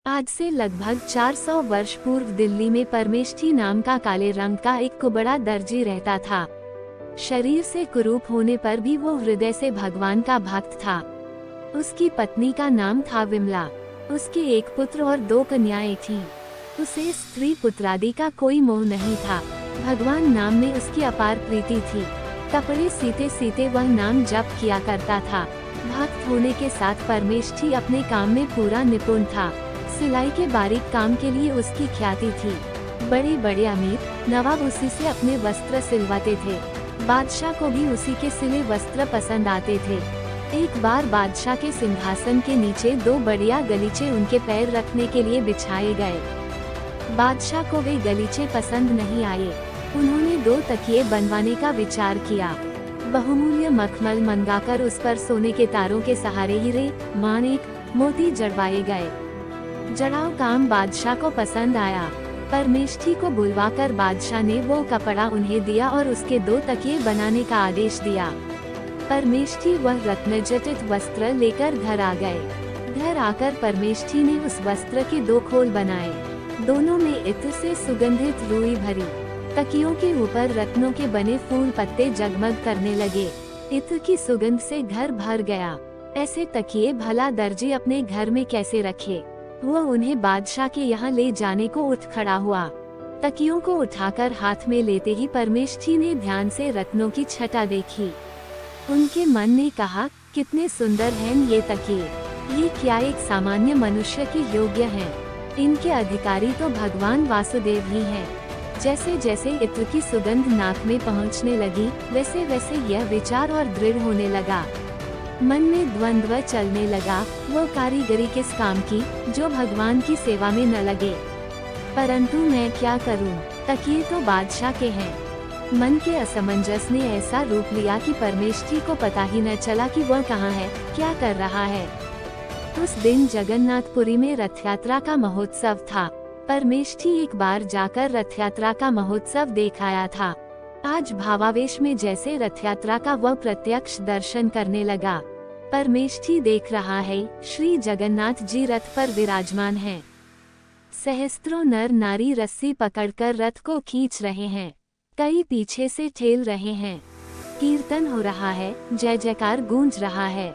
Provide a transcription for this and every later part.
आज से लगभग 400 वर्ष पूर्व दिल्ली में परमेष्ठी नाम का काले रंग का एक कुबड़ा दर्जी रहता था। शरीर से कुरूप होने पर भी वो हृदय से भगवान का भक्त था। उसकी पत्नी का नाम था विमला। उसके एक पुत्र और 2 कन्याएं थीं। उसे स्त्री पुत्रादि का कोई मोह नहीं था। भगवान नाम में उसकी अपार प्रीति थी। कपड़े सीते सीते वह नाम जप किया करता था। भक्त होने के साथ परमेष्ठी अपने काम में पूरा निपुण था। सिलाई के बारीक काम के लिए उसकी ख्याति थी। बड़े बड़े अमीर नवाब उसी से अपने वस्त्र सिलवाते थे। बादशाह को भी उसी के सिले वस्त्र पसंद आते थे। एक बार बादशाह के सिंहासन के नीचे 2 बढ़िया गलीचे उनके पैर रखने के लिए बिछाए गए। बादशाह को वे गलीचे पसंद नहीं आए। उन्होंने 2 तकिए बनवाने का विचार किया। बहुमूल्य मखमल मंगाकर उस पर सोने के तारों के सहारे हीरे, माणिक, मोती जड़वाए गए। जड़ाव काम बादशाह को पसंद आया। परमेष्ठी को बुलवाकर बादशाह ने वो कपड़ा उन्हें दिया और उसके 2 तकिए बनाने का आदेश दिया। परमेष्ठी वह रत्नजटित वस्त्र लेकर घर आ गए। घर आकर परमेष्ठी ने उस वस्त्र के 2 खोल बनाए। दोनों में इत्र से सुगंधित रुई भरी। तकियों के ऊपर रत्नों के बने फूल पत्ते जगमग करने लगे। इत्र की सुगंध से घर भर गया। ऐसे तकिए भला दर्जी अपने घर में कैसे रखे। वह उन्हें बादशाह के यहाँ ले जाने को उठ खड़ा हुआ। तकियों को उठाकर हाथ में लेते ही परमेष्ठी ने ध्यान से रत्नों की छटा देखी। उनके मन ने कहा, कितने सुंदर हैं ये तकिए। ये क्या एक सामान्य मनुष्य के योग्य हैं। इनके अधिकारी तो भगवान वासुदेव ही हैं। जैसे जैसे इत्र की सुगंध नाक में पहुँचने लगी, वैसे वैसे यह विचार और दृढ़ होने लगा। मन में द्वंद्व चलने लगा, वो कारीगरी किस काम की जो भगवान की सेवा में न लगे। परंतु मैं क्या करूं? तकिए तो बादशाह के हैं। मन के असमंजस ने ऐसा रूप लिया कि परमेष्ठी को पता ही न चला कि वह कहाँ है, क्या कर रहा है। उस दिन जगन्नाथपुरी में रथ यात्रा का महोत्सव था। परमेष्ठी एक बार जाकर रथ यात्रा का महोत्सव देख आया था। आज भावावेश में जैसे रथ यात्रा का वह प्रत्यक्ष दर्शन करने लगा। परमेष्ठी देख रहा है, श्री जगन्नाथ जी रथ पर विराजमान हैं। सहस्त्रों नर नारी रस्सी पकड़कर रथ को खींच रहे हैं। कई पीछे से ठेल रहे हैं। कीर्तन हो रहा है, जय जयकार गूंज रहा है।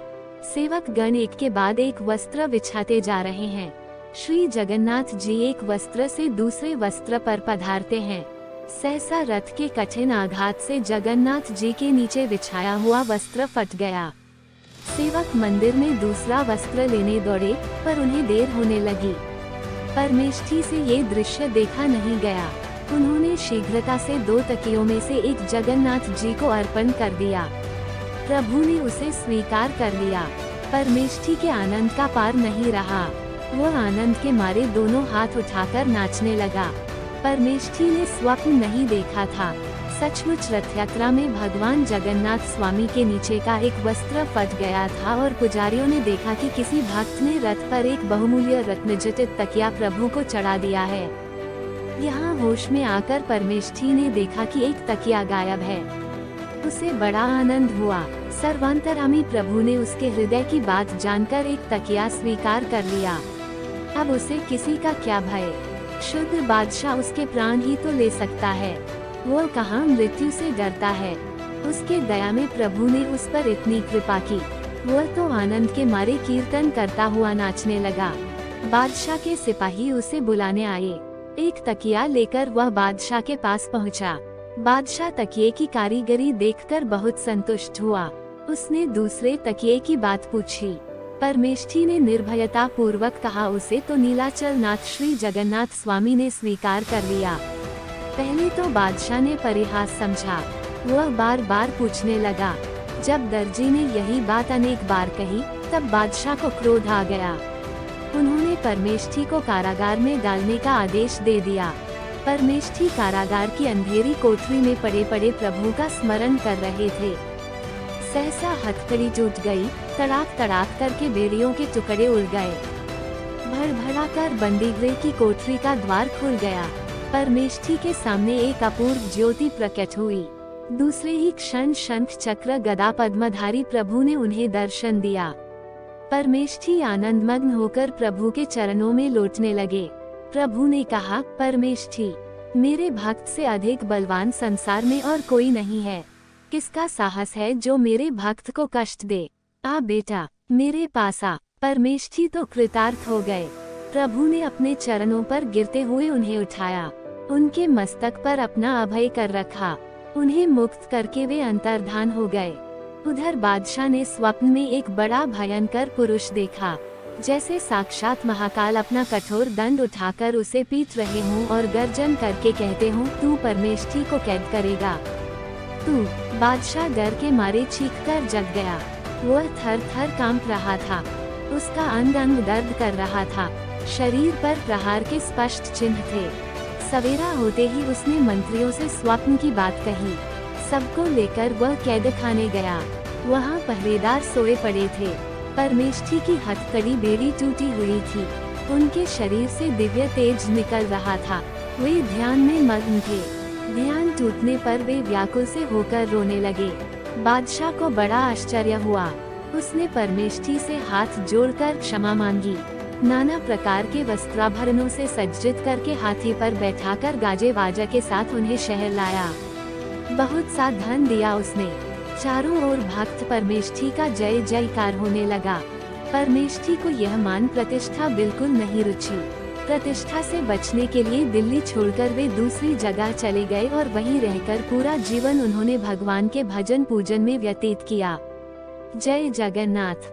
सेवक गण एक के बाद एक वस्त्र बिछाते जा रहे हैं। श्री जगन्नाथ जी एक वस्त्र से दूसरे वस्त्र पर पधारते हैं। सहसा रथ के कठिन आघात से जगन्नाथ जी के नीचे बिछाया हुआ वस्त्र फट गया। सेवक मंदिर में दूसरा वस्त्र लेने दौड़े, पर उन्हें देर होने लगी। परमेष्ठी से ये दृश्य देखा नहीं गया। उन्होंने शीघ्रता से 2 तकियों में से एक जगन्नाथ जी को अर्पण कर दिया। प्रभु ने उसे स्वीकार कर लिया। परमेष्ठी के आनंद का पार नहीं रहा। वह आनंद के मारे दोनों हाथ उठाकर नाचने लगा। परमेष्ठी ने स्वप्न नहीं देखा था। सचमुच रथ यात्रा में भगवान जगन्नाथ स्वामी के नीचे का एक वस्त्र फट गया था और पुजारियों ने देखा कि किसी भक्त ने रथ पर एक बहुमूल्य रत्नजटित तकिया प्रभु को चढ़ा दिया है। यहाँ होश में आकर परमेष्ठी ने देखा कि एक तकिया गायब है। उसे बड़ा आनंद हुआ। सर्वांतरामी प्रभु ने उसके हृदय की बात जानकर एक तकिया स्वीकार कर लिया। अब उसे किसी का क्या भय। शुद्ध बादशाह उसके प्राण ही तो ले सकता है। वो कहाँ मृत्यु से डरता है। उसके दया में प्रभु ने उस पर इतनी कृपा की। वह तो आनंद के मारे कीर्तन करता हुआ नाचने लगा। बादशाह के सिपाही उसे बुलाने आए। एक तकिया लेकर वह बादशाह के पास पहुंचा। बादशाह तकिए की कारीगरी देखकर बहुत संतुष्ट हुआ। उसने दूसरे तकिए की बात पूछी। परमेष्ठी ने निर्भयता पूर्वक कहा, उसे तो नीलाचल नाथ श्री जगन्नाथ स्वामी ने स्वीकार कर लिया। पहले तो बादशाह ने परिहास समझा। वह बार बार पूछने लगा। जब दर्जी ने यही बात अनेक बार कही, तब बादशाह को क्रोध आ गया। उन्होंने परमेष्ठी को कारागार में डालने का आदेश दे दिया। परमेष्ठी कारागार की अंधेरी कोठरी में पड़े पड़े प्रभु का स्मरण कर रहे थे। सहसा हथकड़ी टूट गई। तड़ाक तड़ाक करके बेड़ियों के टुकड़े उड़ गए। भड़भड़ा कर बंदीगृह की कोठरी का द्वार खुल गया। परमेष्ठी के सामने एक अपूर्व ज्योति प्रकट हुई। दूसरे ही क्षण शंख चक्र गदा पद्मधारी प्रभु ने उन्हें दर्शन दिया। परमेष्ठी आनंदमग्न होकर प्रभु के चरणों में लौटने लगे। प्रभु ने कहा, परमेष्ठी, मेरे भक्त से अधिक बलवान संसार में और कोई नहीं है। किसका साहस है जो मेरे भक्त को कष्ट दे? आ बेटा, मेरे पास आ। परमेष्ठी तो कृतार्थ हो गए। प्रभु ने अपने चरणों पर गिरते हुए उन्हें उठाया, उनके मस्तक पर अपना अभय कर रखा। उन्हें मुक्त करके वे अंतर्धान हो गए। उधर बादशाह ने स्वप्न में एक बड़ा भयंकर पुरुष देखा, जैसे साक्षात महाकाल अपना कठोर दंड उठाकर उसे पीट रहे हों और गर्जन करके कहते हों, तू परमेष्ठी को कैद करेगा। तू। बादशाह डर के मारे चीखकर जग गया। वह थर थर कांप रहा था, उसका अंग अंग दर्द कर रहा था। शरीर पर प्रहार के स्पष्ट चिन्ह थे। सवेरा होते ही उसने मंत्रियों से स्वप्न की बात कही। सबको लेकर वह कैद खाने गया। वहाँ पहरेदार सोए पड़े थे। परमेष्ठी की हथकड़ी बेड़ी टूटी हुई थी। उनके शरीर से दिव्य तेज निकल रहा था। वे ध्यान में मग्न थे। ध्यान टूटने पर वे व्याकुल से होकर रोने लगे। बादशाह को बड़ा आश्चर्य हुआ। उसने परमेष्ठी से हाथ जोड़कर क्षमा मांगी। नाना प्रकार के वस्त्राभरणों से सज्जित करके हाथी पर बैठाकर गाजे वाजा के साथ उन्हें शहर लाया। बहुत सा धन दिया उसने। चारों ओर भक्त परमेष्ठी का जय जयकार होने लगा। परमेष्ठी को यह मान प्रतिष्ठा बिल्कुल नहीं रुची। प्रतिष्ठा से बचने के लिए दिल्ली छोड़कर वे दूसरी जगह चले गए और वहीं रहकर पूरा जीवन उन्होंने भगवान के भजन पूजन में व्यतीत किया। जय जगन्नाथ।